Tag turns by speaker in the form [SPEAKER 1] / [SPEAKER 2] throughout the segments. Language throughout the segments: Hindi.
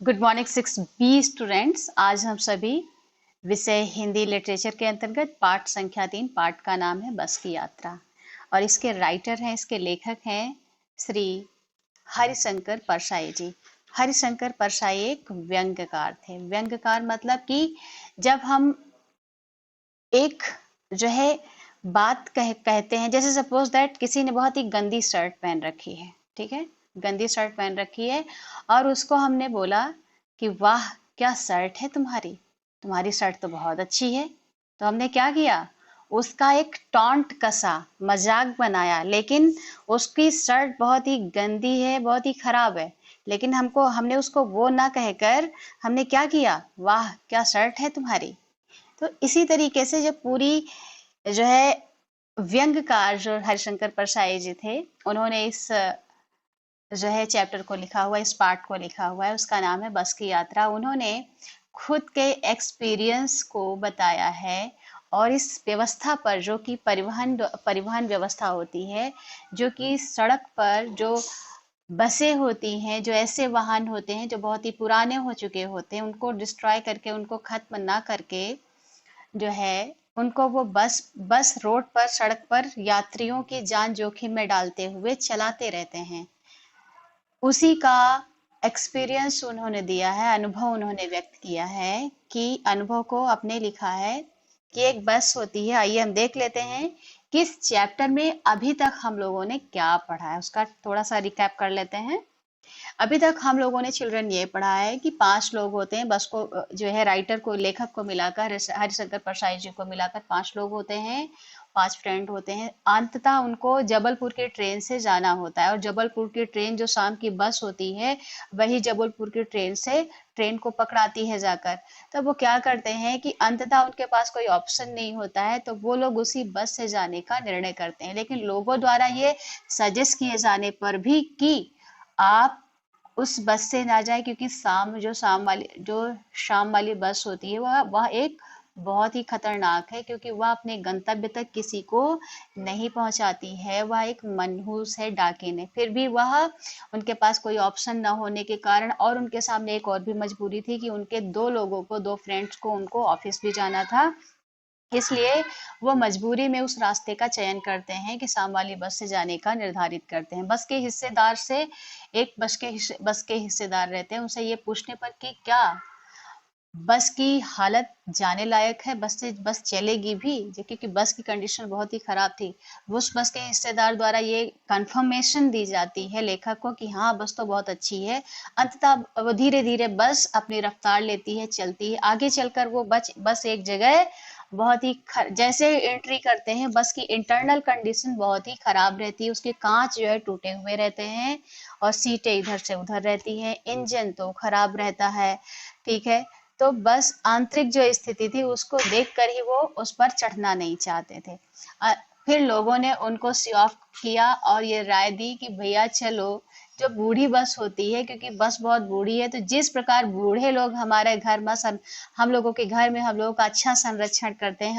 [SPEAKER 1] Good morning 6B students. आज हम सभी विषय हिंदी लिटरेचर के अंतर्गत पाठ संख्या 3 पाठ का नाम है बस की यात्रा और इसके राइटर हैं, इसके लेखक हैं श्री हरिशंकर परसाई जी। हरिशंकर परसाई एक व्यंग्यकार थे। व्यंग्यकार मतलब कि जब हम एक जो है बात कहते हैं, जैसे सपोज दैट किसी ने बहुत ही गंदी शर्ट पहन रखी है, ठीक है, गंदी शर्ट पहन रखी है और उसको हमने बोला कि वाह क्या शर्ट है तुम्हारी, तुम्हारी शर्ट तो बहुत अच्छी है। तो हमने क्या किया, उसका एक टॉन्ट कसा, मजाक बनाया, लेकिन उसकी शर्ट बहुत ही गंदी है, बहुत ही खराब है, लेकिन हमने उसको वो ना कहकर हमने क्या किया, वाह क्या शर्ट है तुम्हारी। तो इसी तरीके से जो पूरी जो है व्यंग्यकार जो हरिशंकर परसाई जी थे, उन्होंने इस जो है चैप्टर को लिखा हुआ, इस पार्ट को लिखा हुआ है, उसका नाम है बस की यात्रा। उन्होंने खुद के एक्सपीरियंस को बताया है और इस व्यवस्था पर, जो कि परिवहन व्यवस्था होती है, जो कि सड़क पर जो बसें होती हैं, जो ऐसे वाहन होते हैं जो बहुत ही पुराने हो चुके होते हैं, उनको डिस्ट्रॉय करके, उनको खत्म ना करके जो है उनको वो बस रोड पर, सड़क पर यात्रियों की जान जोखिम में डालते हुए चलाते रहते हैं। उसी का एक्सपीरियंस उन्होंने दिया है, अनुभव उन्होंने व्यक्त किया है, कि अनुभव को अपने लिखा है कि एक बस होती है। आइए हम देख लेते हैं किस चैप्टर में अभी तक हम लोगों ने क्या पढ़ा है, उसका थोड़ा सा रिकैप कर लेते हैं। अभी तक हम लोगों ने चिल्ड्रन ये पढ़ा है कि 5 लोग होते हैं, बस को जो है राइटर को, लेखक को मिलाकर, हरिशंकर परसाई जी को मिलाकर 5 लोग होते हैं, 5 फ्रेंड होते हैं। अंततः उनको जबलपुर के ट्रेन से जाना होता है और जबलपुर की ट्रेन जो शाम की बस होती है, वही जबलपुर की ट्रेन से ट्रेन को पकड़ाती है जाकर। तब वो क्या करते हैं कि अंततः उनके पास कोई ऑप्शन नहीं होता है, तो वो लोग उसी बस से जाने का निर्णय करते हैं। लेकिन लोगों द्वारा ये सजेस्ट किए जाने पर भी कि आप उस बस से ना जाए, क्योंकि शाम वाली बस होती है, वह एक बहुत ही खतरनाक है, क्योंकि वह अपने गंतव्य तक किसी को नहीं पहुंचाती है। वह एक मनहूस है, डाकिन है। फिर भी वह, उनके पास कोई ऑप्शन न होने के कारण, और उनके सामने एक और भी मजबूरी थी कि उनके 2 लोगों को, 2 फ्रेंड्स को, उनको ऑफिस भी जाना था। इसलिए वो मजबूरी में उस रास्ते का चयन करते हैं कि शाम वाली बस से जाने का निर्धारित करते हैं। बस के हिस्सेदार से, एक बस के हिस्सेदार रहते हैं, उनसे ये पूछने पर कि क्या बस की हालत जाने लायक है, बस चलेगी भी, क्योंकि बस की कंडीशन बहुत ही खराब थी। उस बस के हिस्सेदार द्वारा ये कंफर्मेशन दी जाती है लेखक को कि हाँ बस तो बहुत अच्छी है। अंततः वो धीरे धीरे बस अपनी रफ्तार लेती है, चलती है। आगे चलकर वो बस एक जगह बहुत ही जैसे एंट्री करते हैं, बस की इंटरनल कंडीशन बहुत ही खराब रहती है। उसके कांच जो है टूटे हुए रहते हैं और सीटें इधर से उधर रहती हैं, इंजन तो खराब रहता है, ठीक है। तो बस आंतरिक जो स्थिति थी उसको देखकर ही वो उस पर चढ़ना नहीं चाहते थे। फिर लोगों ने उनको सी ऑफ किया और ये राय दी कि भैया चलो, जो बूढ़ी बस होती है, क्योंकि बस बहुत बूढ़ी है, तो जिस प्रकार बूढ़े लोग हमारे घर में, हम लोगों के घर में हम लोगों का अच्छा संरक्षण करते हैं,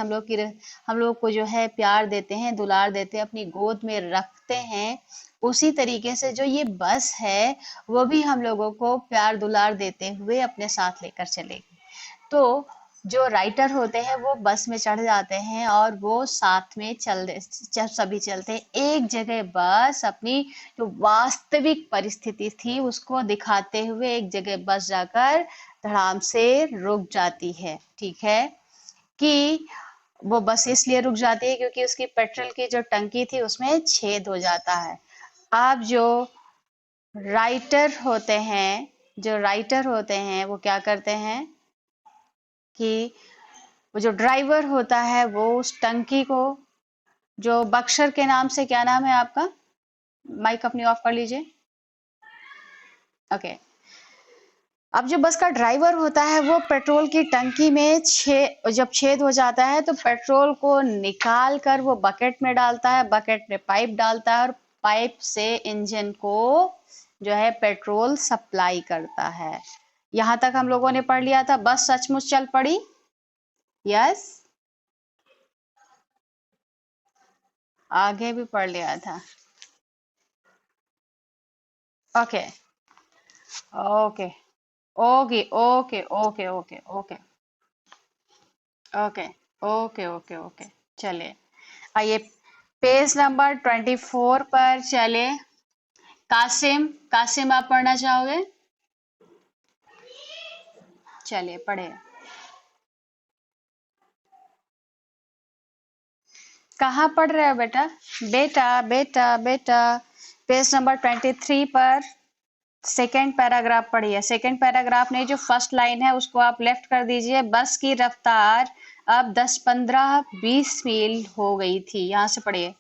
[SPEAKER 1] हम लोग को जो है प्यार देते हैं, दुलार देते हैं, अपनी गोद में रखते हैं, उसी तरीके से जो ये बस है वो भी हम लोगों को प्यार दुलार देते हुए अपने साथ लेकर चलेगी। तो जो राइटर होते हैं वो बस में चढ़ जाते हैं और वो साथ में सभी चलते हैं। एक जगह बस अपनी जो वास्तविक परिस्थिति थी उसको दिखाते हुए एक जगह बस जाकर धड़ाम से रुक जाती है, ठीक है। कि वो बस इसलिए रुक जाती है क्योंकि उसकी पेट्रोल की जो टंकी थी उसमें छेद हो जाता है। अब जो राइटर होते हैं वो क्या करते हैं कि वो जो ड्राइवर होता है वो उस टंकी को, जो बक्सर के नाम से, क्या नाम है आपका, माइक अपनी ऑफ कर लीजिए, ओके। अब जो बस का ड्राइवर होता है वो पेट्रोल की टंकी में जब छेद हो जाता है तो पेट्रोल को निकाल कर वो बकेट में डालता है, बकेट में पाइप डालता है और पाइप से इंजन को जो है पेट्रोल सप्लाई करता है। यहां तक हम लोगों ने पढ़ लिया था। बस सचमुच चल पड़ी, यस, आगे भी पढ़ लिया था, okay okay. Okay okay okay okay okay okay okay okay okay. चलिए, आइए पेज नंबर 24 पर चले। कासिम, कासिम आप पढ़ना चाहोगे? चलिए पढ़े। कहाँ पढ़ रहे हो बेटा? बेटा बेटा बेटा, पेज नंबर 23 पर सेकेंड पैराग्राफ पढ़िए। सेकेंड पैराग्राफ में जो फर्स्ट लाइन है उसको आप लेफ्ट कर दीजिए। बस की रफ्तार अब 10 15 20 मील हो गई थी। यहां से पढ़िए।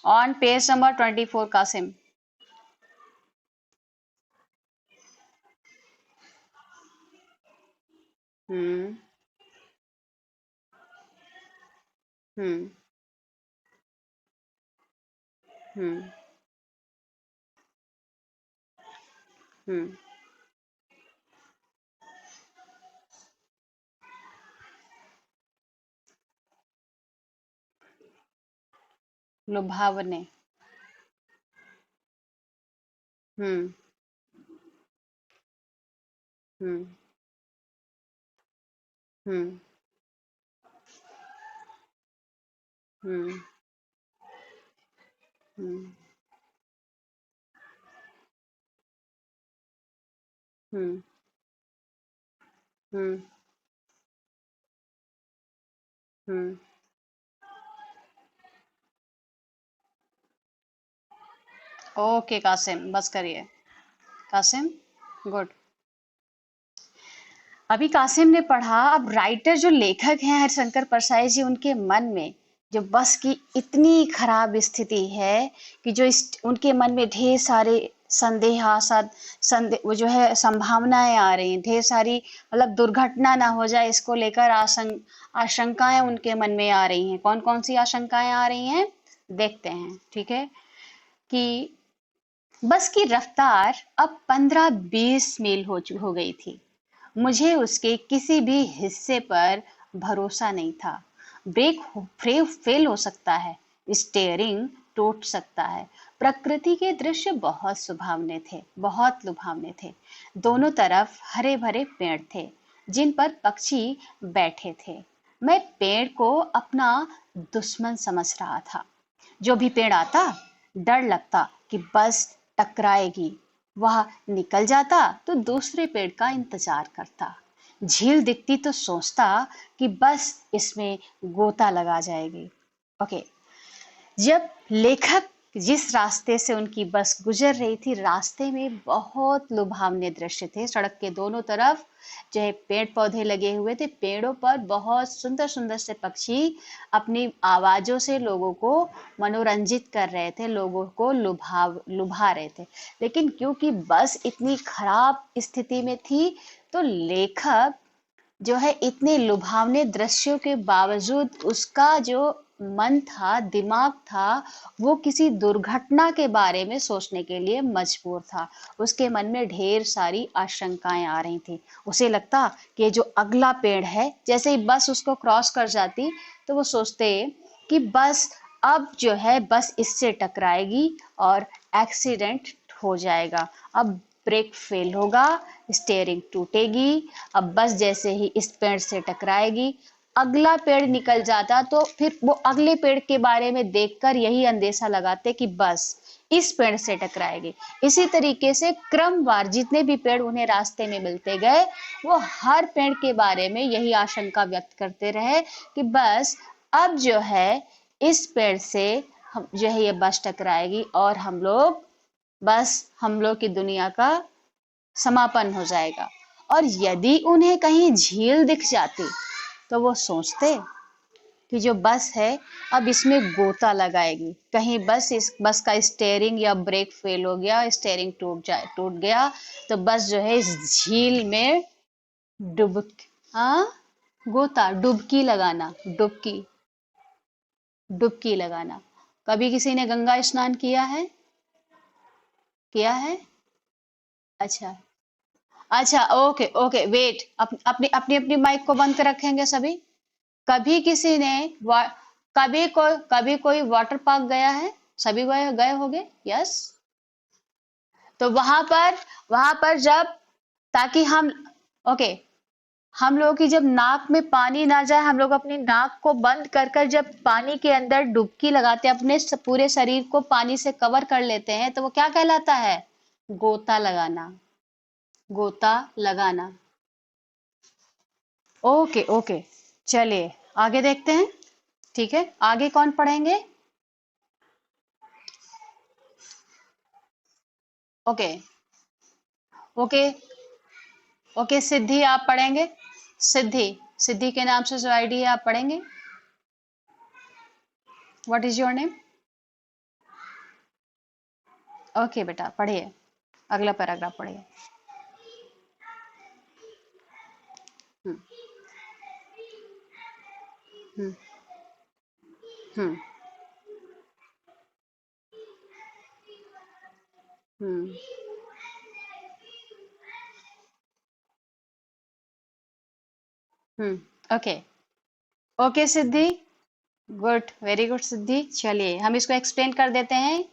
[SPEAKER 1] On page number 24 Qasim. हम्म हम्म हम्म हम्म। लुभावने। हम्म हम्म हम्म हम्म हम्म हम्म हम्म हम्म। ओके कासिम, बस करिए। कासिम, गुड। अभी कासिम ने पढ़ा। अब राइटर जो लेखक हैं हरिशंकर परसाई जी, उनके मन में जो बस की इतनी खराब स्थिति है कि जो उनके मन में ढेर सारे संदेहास्पद वो जो है संभावनाएं आ रही हैं, ढेर सारी, मतलब दुर्घटना ना हो जाए इसको लेकर आशंकाएं उनके मन में आ रही हैं। कौन कौन सी आशंकाएं आ रही हैं देखते हैं, ठीक है। कि बस की रफ्तार अब 15-20 मील हो गई थी। मुझे उसके किसी भी हिस्से पर भरोसा नहीं था। ब्रेक फेल हो सकता है, स्टीयरिंग टूट सकता है। प्रकृति के दृश्य बहुत सुभावने थे, बहुत लुभावने थे। दोनों तरफ हरे भरे पेड़ थे जिन पर पक्षी बैठे थे। मैं पेड़ को अपना दुश्मन समझ रहा था। जो भी पेड़ आता, डर लगता कि बस टकराएगी। वह निकल जाता तो दूसरे पेड़ का इंतजार करता। झील दिखती तो सोचता कि बस इसमें गोता लगा जाएगी। ओके। जब लेखक जिस रास्ते से उनकी बस गुजर रही थी, रास्ते में बहुत लुभावने दृश्य थे। सड़क के दोनों तरफ जो है पेड़ पौधे लगे हुए थे। पेड़ों पर बहुत सुंदर सुंदर से पक्षी अपनी आवाजों से लोगों को मनोरंजित कर रहे थे, लोगों को लुभा रहे थे। लेकिन क्योंकि बस इतनी खराब स्थिति में थी, तो लेखक जो है इतने लुभावने दृश्यों के बावजूद उसका जो मन था, दिमाग था, वो किसी दुर्घटना के बारे में सोचने के लिए मजबूर था। उसके मन में ढेर सारी आशंकाएं आ रही थी। उसे लगता कि ये जो अगला पेड़ है, जैसे ही बस उसको क्रॉस कर जाती तो वो सोचते कि बस अब जो है बस इससे टकराएगी और एक्सीडेंट हो जाएगा। अब ब्रेक फेल होगा, स्टीयरिंग टूटेगी। अब बस जैसे ही इस पेड़ से टकराएगी, अगला पेड़ निकल जाता तो फिर वो अगले पेड़ के बारे में देखकर यही अंदेशा लगाते कि बस इस पेड़ से टकराएगी। इसी तरीके से क्रमवार जितने भी पेड़ उन्हें रास्ते में मिलते गए, वो हर पेड़ के बारे में यही आशंका व्यक्त करते रहे कि बस अब जो है इस पेड़ से हम जो है ये बस टकराएगी और हम लोग की दुनिया का समापन हो जाएगा। और यदि उन्हें कहीं झील दिख जाती तो वो सोचते कि जो बस है अब इसमें गोता लगाएगी। कहीं बस इस बस का स्टीयरिंग या ब्रेक फेल हो गया, स्टीयरिंग टूट गया, तो बस जो है इस झील में डुब हाँ गोता, डुबकी लगाना, डुबकी लगाना। कभी किसी ने गंगा स्नान किया है? किया है? अच्छा। अच्छा, ओके ओके, वेट। अपनी अपनी अपनी माइक को बंद कर रखेंगे सभी। कभी किसी ने कभी कोई वाटर पार्क गया है? सभी गए गए होंगे, यस। तो वहां पर जब, ताकि हम, ओके, हम लोगों की जब नाक में पानी ना जाए, हम लोग अपनी नाक को बंद कर कर जब पानी के अंदर डुबकी लगाते हैं, अपने पूरे शरीर को पानी से कवर कर लेते हैं, तो वो क्या कहलाता है? गोता लगाना। गोता लगाना। ओके ओके, चलिए आगे देखते हैं। ठीक है, आगे कौन पढ़ेंगे? ओके ओके ओके, सिद्धि आप पढ़ेंगे। सिद्धि, सिद्धि के नाम से जो आईडी है आप पढ़ेंगे। What is your name? Okay बेटा, पढ़िए, अगला पैराग्राफ पढ़िए। हम्म हम्म हम्म हम्म ओके ओके सिद्धि, गुड, वेरी गुड सिद्धि। चलिए हम इसको एक्सप्लेन कर देते हैं।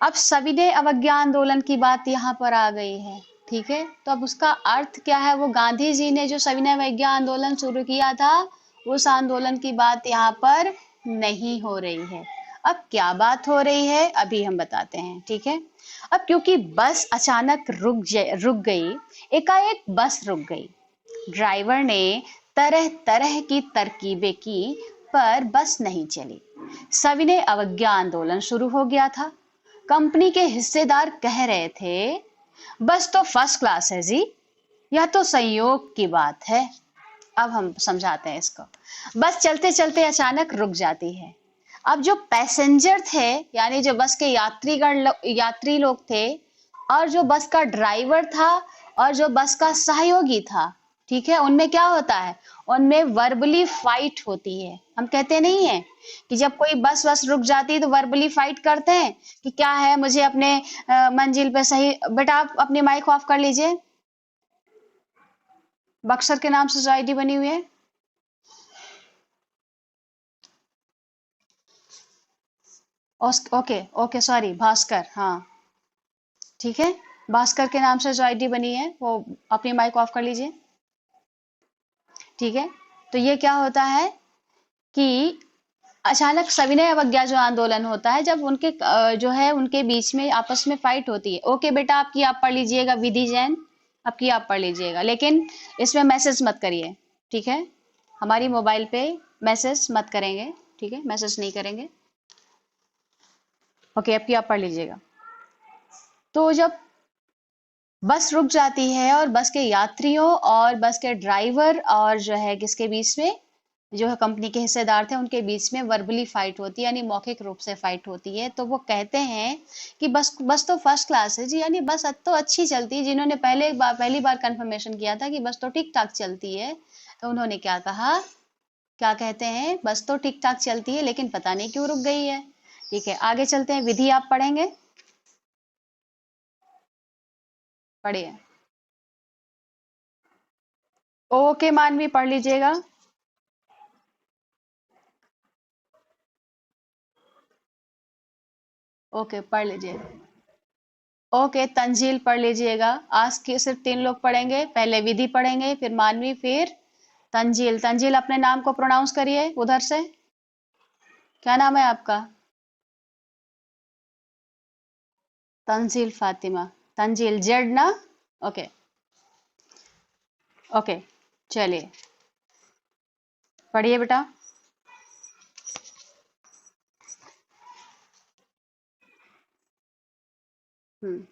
[SPEAKER 1] अब सविनय अवज्ञा आंदोलन की बात यहाँ पर आ गई है। ठीक है, तो अब उसका अर्थ क्या है? वो गांधी जी ने जो सविनय अवज्ञा आंदोलन शुरू किया था, उस आंदोलन की बात यहाँ पर नहीं हो रही है। अब क्या बात हो रही है अभी हम बताते हैं। ठीक है, अब क्योंकि बस अचानक रुक गई, एकाएक बस रुक गई। ड्राइवर ने तरह तरह की तरकीबें की, पर बस नहीं चली। सविनय अवज्ञा आंदोलन शुरू हो गया था। कंपनी के हिस्सेदार कह रहे थे, बस तो फर्स्ट क्लास है जी, यह तो संयोग की बात है। अब हम समझाते हैं इसको। बस चलते चलते अचानक रुक जाती है। अब जो पैसेंजर थे, यानी जो बस के यात्री लोग थे, और जो बस का ड्राइवर था, और जो बस का सहयोगी था, ठीक है, उनमें क्या होता है? उनमें वर्बली फाइट होती है। हम कहते नहीं है कि जब कोई बस वस रुक जाती है तो वर्बली फाइट करते हैं कि क्या है, मुझे अपने मंजिल पे सही। बेटा आप अपनी माइक ऑफ कर लीजिए। बक्सर के नाम से जो आईडी बनी हुई है। ओके ओके, सॉरी, भास्कर, हाँ, ठीक है, भास्कर के नाम से जो आईडी बनी है, वो अपनी माइक ऑफ कर लीजिए। ठीक है, तो ये क्या होता है कि अचानक सविनय अवज्ञा जो आंदोलन होता है, जब उनके जो है उनके बीच में आपस में फाइट होती है। ओके बेटा, आपकी आप पढ़ लीजिएगा, विधि जैन, आपकी आप पढ़ लीजिएगा, लेकिन इसमें मैसेज मत करिए। ठीक है, हमारी मोबाइल पे मैसेज मत करेंगे। ठीक है, मैसेज नहीं करेंगे। ओके, आपकी आप पढ़ लीजिएगा। तो जब बस रुक जाती है और बस के यात्रियों और बस के ड्राइवर और जो है किसके बीच में, जो है कंपनी के हिस्सेदार थे, उनके बीच में वर्बली फाइट होती है, यानी मौखिक रूप से फाइट होती है। तो वो कहते हैं कि बस बस तो फर्स्ट क्लास है जी, यानी बस तो अच्छी चलती है। जिन्होंने पहली बार कंफर्मेशन किया था कि बस तो ठीक ठाक चलती है, तो उन्होंने क्या कहा, क्या कहते हैं, बस तो ठीक ठाक चलती है, लेकिन पता नहीं क्यों रुक गई है। ठीक है, आगे चलते हैं। विधि आप पढ़ेंगे, पढ़िए। ओके मानवी, पढ़ लीजिएगा। ओके, पढ़ लीजिए। ओके, तंजील पढ़ लीजिएगा। आज के सिर्फ 3 लोग पढ़ेंगे, पहले विधि पढ़ेंगे, फिर मानवी, फिर तंजील। तंजील अपने नाम को प्रोनाउंस करिए उधर से। क्या नाम है आपका? तंजील फातिमा। तंजील, जेड ना? ओके ओके, चलिए पढ़िए बेटा। हम्म